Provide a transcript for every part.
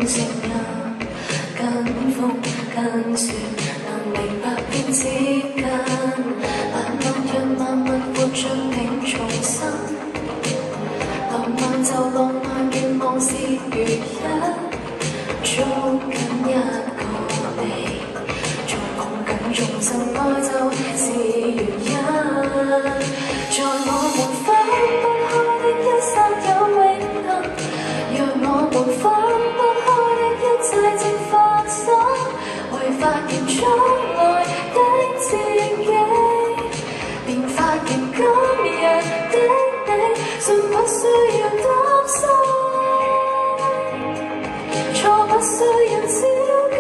聲音，跟風跟雪，能明白便接近。慢慢讓萬物活着並重生，浪漫就浪漫，願望是如一，捉緊一個你，再抱緊眾生愛就是原因。在我們分不開的一剎有永恆，讓我們分不開的一切正發生，為發現將來的自己，便發現今日的你，信不需要擔心，錯不需要焦急，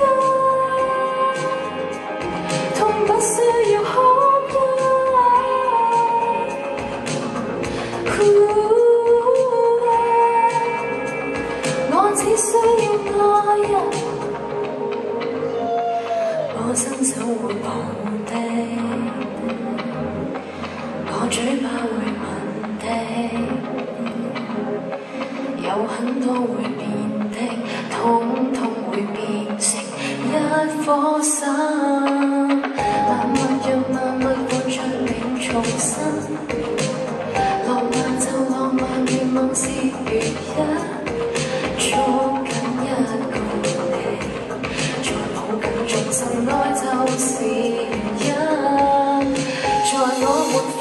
痛不需要哭泣。我只需要愛人，我伸手會抱的，我嘴巴會吻的，有很多會變的，統統會變成一顆心。慢慢讓萬物活着並重生，浪漫就浪漫，願望是如一，捉緊一個你，再抱緊眾生愛就是原因。在我們分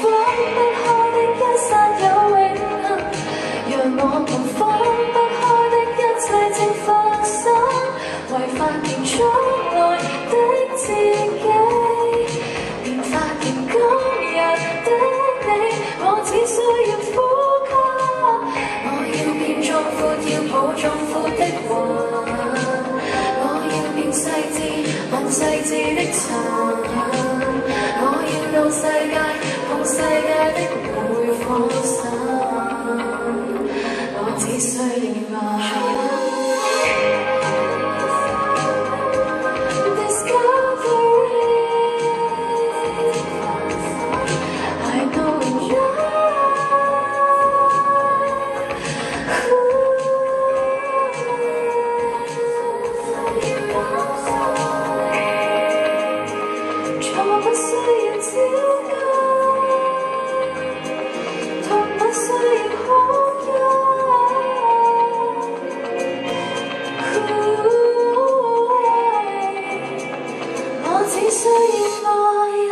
不開的一剎有永恆，讓我們分不開的一切正發生，為發現將來的自己，便發現今日的你，我只需要呼吸。我要變壯闊，要抱壯闊的雲，我要變細緻，碰細緻的塵，我要到世界，碰世界的每顆心，我只需要愛。錯不需要焦急，痛不需要哭泣，我只需要愛人。